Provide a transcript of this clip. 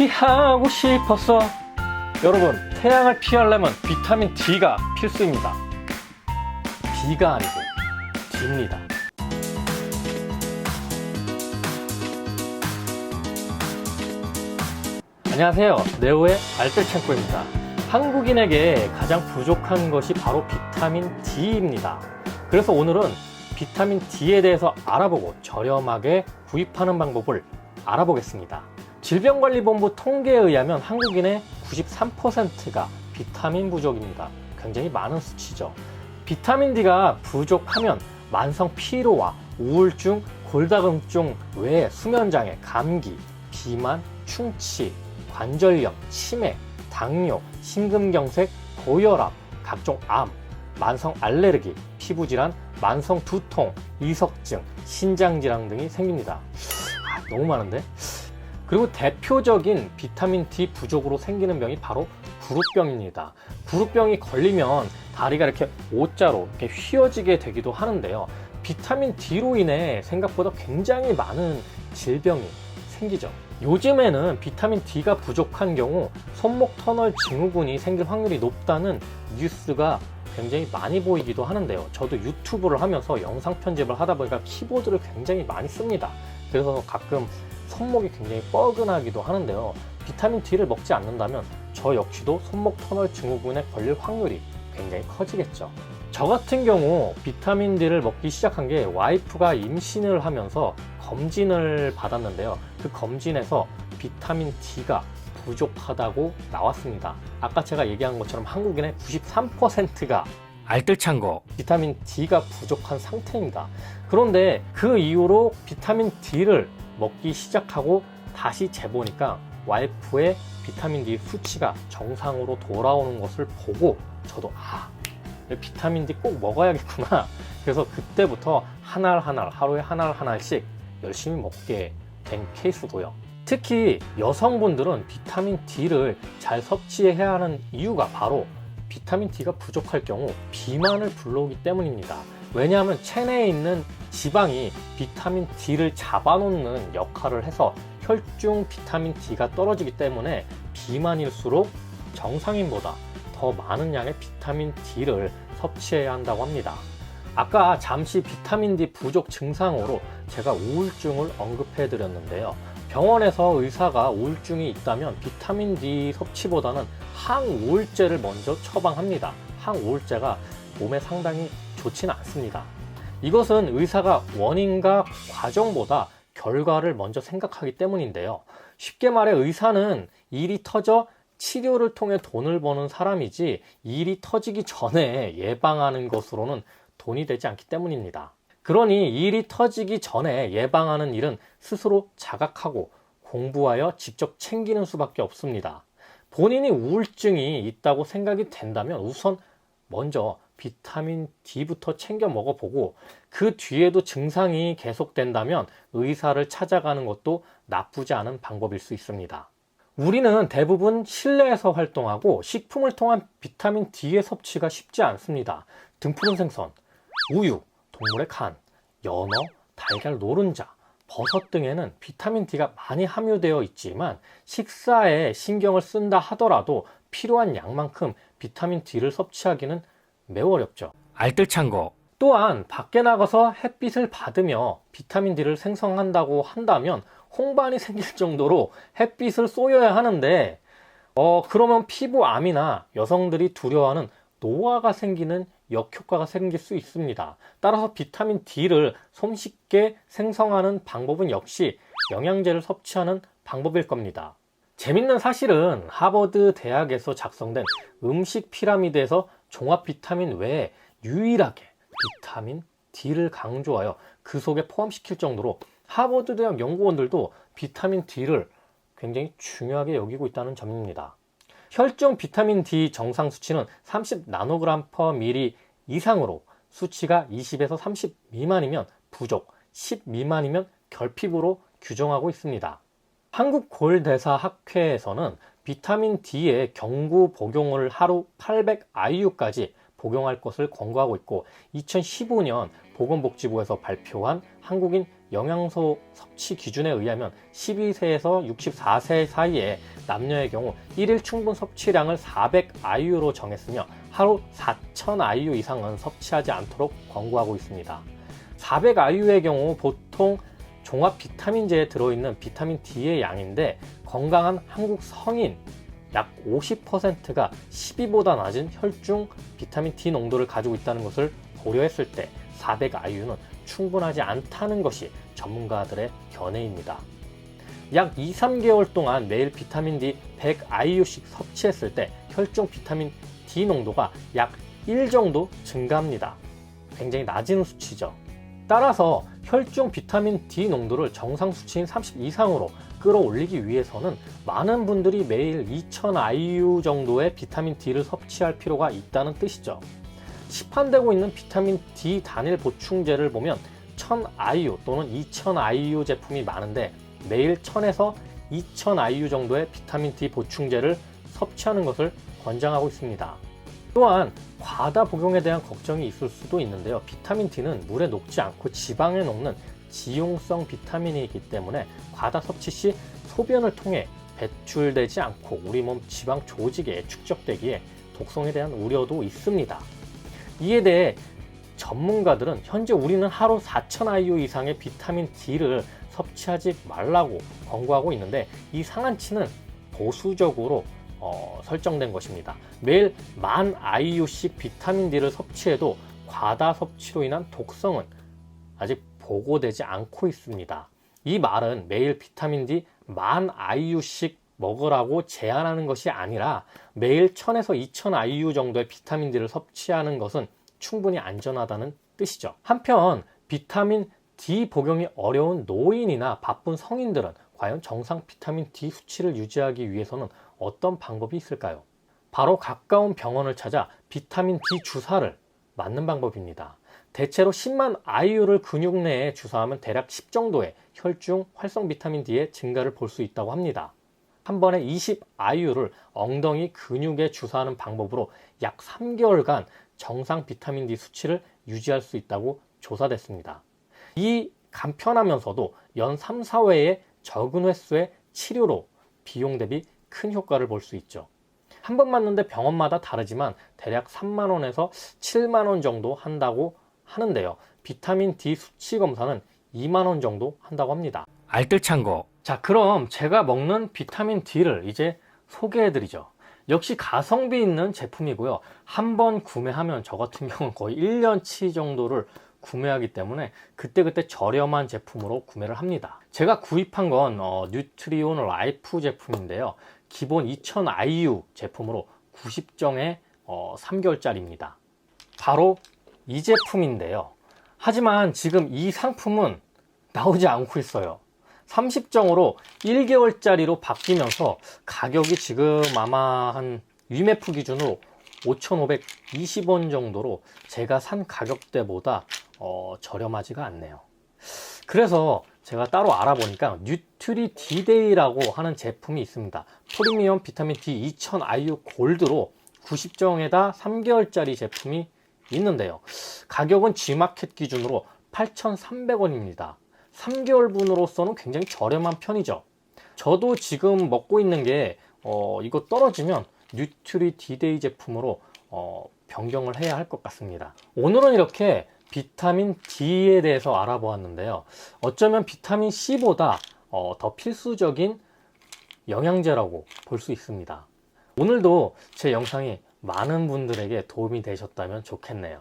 피하고 싶었어. 여러분, 태양을 피하려면 비타민 D가 필수입니다. B가 아니고 D입니다. 안녕하세요, 네오의 알뜰창고입니다. 한국인에게 가장 부족한 것이 바로 비타민 D입니다. 그래서 오늘은 비타민 D에 대해서 알아보고 저렴하게 구입하는 방법을 알아보겠습니다. 질병관리본부 통계에 의하면 한국인의 93%가 비타민 부족입니다. 굉장히 많은 수치죠. 비타민 D가 부족하면 만성 피로와 우울증, 골다공증 외에 수면장애, 감기, 비만, 충치, 관절염, 치매, 당뇨, 심근경색, 고혈압, 각종 암, 만성 알레르기, 피부질환, 만성 두통, 이석증, 신장질환 등이 생깁니다. 너무 많은데? 그리고 대표적인 비타민 D 부족으로 생기는 병이 바로 구루병입니다. 구루병이 걸리면 다리가 이렇게 O자로 이렇게 휘어지게 되기도 하는데요. 비타민 D로 인해 생각보다 굉장히 많은 질병이 생기죠. 요즘에는 비타민 D가 부족한 경우 손목 터널 증후군이 생길 확률이 높다는 뉴스가 굉장히 많이 보이기도 하는데요. 저도 유튜브를 하면서 영상 편집을 하다 보니까 키보드를 굉장히 많이 씁니다. 그래서 가끔 손목이 굉장히 뻐근하기도 하는데요. 비타민 D를 먹지 않는다면 저 역시도 손목 터널 증후군에 걸릴 확률이 굉장히 커지겠죠. 저 같은 경우 비타민 D를 먹기 시작한 게 와이프가 임신을 하면서 검진을 받았는데요. 그 검진에서 비타민 D가 부족하다고 나왔습니다. 아까 제가 얘기한 것처럼 한국인의 93%가 알뜰찬거 비타민 D가 부족한 상태입니다. 그런데 그 이후로 비타민 D를 먹기 시작하고 다시 재보니까 와이프의 비타민 D 수치가 정상으로 돌아오는 것을 보고 저도 비타민 D 꼭 먹어야겠구나. 그래서 그때부터 한 알 한 알, 하루에 한 알 한 알씩 열심히 먹게 된 케이스고요. 특히 여성분들은 비타민 D를 잘 섭취해야 하는 이유가 바로 비타민 D가 부족할 경우 비만을 불러오기 때문입니다. 왜냐하면 체내에 있는 지방이 비타민 D를 잡아놓는 역할을 해서 혈중 비타민 D가 떨어지기 때문에 비만일수록 정상인보다 더 많은 양의 비타민 D를 섭취해야 한다고 합니다. 아까 잠시 비타민 D 부족 증상으로 제가 우울증을 언급해 드렸는데요. 병원에서 의사가 우울증이 있다면 비타민 D 섭취보다는 항우울제를 먼저 처방합니다. 항우울제가 몸에 상당히 좋지는 않습니다. 이것은 의사가 원인과 과정보다 결과를 먼저 생각하기 때문인데요. 쉽게 말해 의사는 일이 터져 치료를 통해 돈을 버는 사람이지 일이 터지기 전에 예방하는 것으로는 돈이 되지 않기 때문입니다. 그러니 일이 터지기 전에 예방하는 일은 스스로 자각하고 공부하여 직접 챙기는 수밖에 없습니다. 본인이 우울증이 있다고 생각이 된다면 우선 먼저 비타민 D부터 챙겨 먹어보고 그 뒤에도 증상이 계속된다면 의사를 찾아가는 것도 나쁘지 않은 방법일 수 있습니다. 우리는 대부분 실내에서 활동하고 식품을 통한 비타민 D의 섭취가 쉽지 않습니다. 등푸른 생선, 우유, 동물의 간, 연어, 달걀 노른자, 버섯 등에는 비타민 D가 많이 함유되어 있지만 식사에 신경을 쓴다 하더라도 필요한 양만큼 비타민 D를 섭취하기는 매우 어렵죠. 알뜰찬거 또한 밖에 나가서 햇빛을 받으며 비타민 D를 생성한다고 한다면 홍반이 생길 정도로 햇빛을 쏘여야 하는데 그러면 피부암이나 여성들이 두려워하는 노화가 생기는 역효과가 생길 수 있습니다. 따라서 비타민 D를 손쉽게 생성하는 방법은 역시 영양제를 섭취하는 방법일 겁니다. 재밌는 사실은 하버드 대학에서 작성된 음식 피라미드에서 종합 비타민 외에 유일하게 비타민 D를 강조하여 그 속에 포함시킬 정도로 하버드 대학 연구원들도 비타민 D를 굉장히 중요하게 여기고 있다는 점입니다. 혈중 비타민 D 정상 수치는 30 나노그램 per ml 이상으로 수치가 20에서 30 미만이면 부족, 10 미만이면 결핍으로 규정하고 있습니다. 한국골대사학회에서는 비타민 D의 경구 복용을 하루 800 IU까지 복용할 것을 권고하고 있고 2015년 보건복지부에서 발표한 한국인 영양소 섭취 기준에 의하면 12세에서 64세 사이의 남녀의 경우 1일 충분 섭취량을 400IU로 정했으며 하루 4000IU 이상은 섭취하지 않도록 권고하고 있습니다. 400IU의 경우 보통 종합 비타민제에 들어있는 비타민 D의 양인데 건강한 한국 성인 약 50%가 12보다 낮은 혈중 비타민 D 농도를 가지고 있다는 것을 고려했을 때 400IU는 충분하지 않다는 것이 전문가들의 견해입니다. 약 2-3개월 동안 매일 비타민 D 100IU씩 섭취했을 때 혈중 비타민 D 농도가 약 1 정도 증가합니다. 굉장히 낮은 수치죠. 따라서 혈중 비타민 D 농도를 정상 수치인 30 이상으로 끌어올리기 위해서는 많은 분들이 매일 2000IU 정도의 비타민 D를 섭취할 필요가 있다는 뜻이죠. 시판되고 있는 비타민 D 단일 보충제를 보면 1000IU 또는 2000IU 제품이 많은데 매일 1000에서 2000IU 정도의 비타민 D 보충제를 섭취하는 것을 권장하고 있습니다. 또한 과다 복용에 대한 걱정이 있을 수도 있는데요. 비타민 D는 물에 녹지 않고 지방에 녹는 지용성 비타민이기 때문에 과다 섭취 시 소변을 통해 배출되지 않고 우리 몸 지방 조직에 축적되기에 독성에 대한 우려도 있습니다. 이에 대해 전문가들은 현재 우리는 하루 4000IU 이상의 비타민 D를 섭취하지 말라고 권고하고 있는데 이 상한치는 보수적으로 설정된 것입니다. 매일 10,000IU씩 비타민 D를 섭취해도 과다 섭취로 인한 독성은 아직 보고되지 않고 있습니다. 이 말은 매일 비타민 D 10,000IU씩 먹으라고 제한하는 것이 아니라 매일 1000에서 2000IU 정도의 비타민 D를 섭취하는 것은 충분히 안전하다는 뜻이죠. 한편 비타민 D 복용이 어려운 노인이나 바쁜 성인들은 과연 정상 비타민 D 수치를 유지하기 위해서는 어떤 방법이 있을까요? 바로 가까운 병원을 찾아 비타민 D 주사를 맞는 방법입니다. 대체로 10만 IU를 근육 내에 주사하면 대략 10 정도의 혈중 활성 비타민 D의 증가를 볼 수 있다고 합니다. 한 번에 20IU를 엉덩이 근육에 주사하는 방법으로 약 3개월간 정상 비타민 D 수치를 유지할 수 있다고 조사됐습니다. 이 간편하면서도 연 3, 4회의 적은 횟수의 치료로 비용 대비 큰 효과를 볼 수 있죠. 한 번 맞는데 병원마다 다르지만 대략 3만원에서 7만원 정도 한다고 하는데요. 비타민 D 수치 검사는 2만원 정도 한다고 합니다. 알뜰찬 거. 자, 그럼 제가 먹는 비타민 D를 이제 소개해드리죠. 역시 가성비 있는 제품이고요. 한 번 구매하면 저 같은 경우는 거의 1년치 정도를 구매하기 때문에 그때그때 저렴한 제품으로 구매를 합니다. 제가 구입한 건 뉴트리온 라이프 제품인데요. 기본 2000IU 제품으로 90정에 3개월짜리입니다. 바로 이 제품인데요. 하지만 지금 이 상품은 나오지 않고 있어요. 30정으로 1개월짜리로 바뀌면서 가격이 지금 아마 한 위메프 기준으로 5,520원 정도로 제가 산 가격대보다 저렴하지가 않네요. 그래서 제가 따로 알아보니까 뉴트리 D-데이라고 하는 제품이 있습니다. 프리미엄 비타민 D 2000IU 골드로 90정에다 3개월짜리 제품이 있는데요. 가격은 G마켓 기준으로 8,300원입니다. 3개월분으로서는 굉장히 저렴한 편이죠. 저도 지금 먹고 있는 게 이거 떨어지면 뉴트리 D-데이 제품으로 변경을 해야 할 것 같습니다. 오늘은 이렇게 비타민 D에 대해서 알아보았는데요. 어쩌면 비타민 C보다 더 필수적인 영양제라고 볼 수 있습니다. 오늘도 제 영상이 많은 분들에게 도움이 되셨다면 좋겠네요.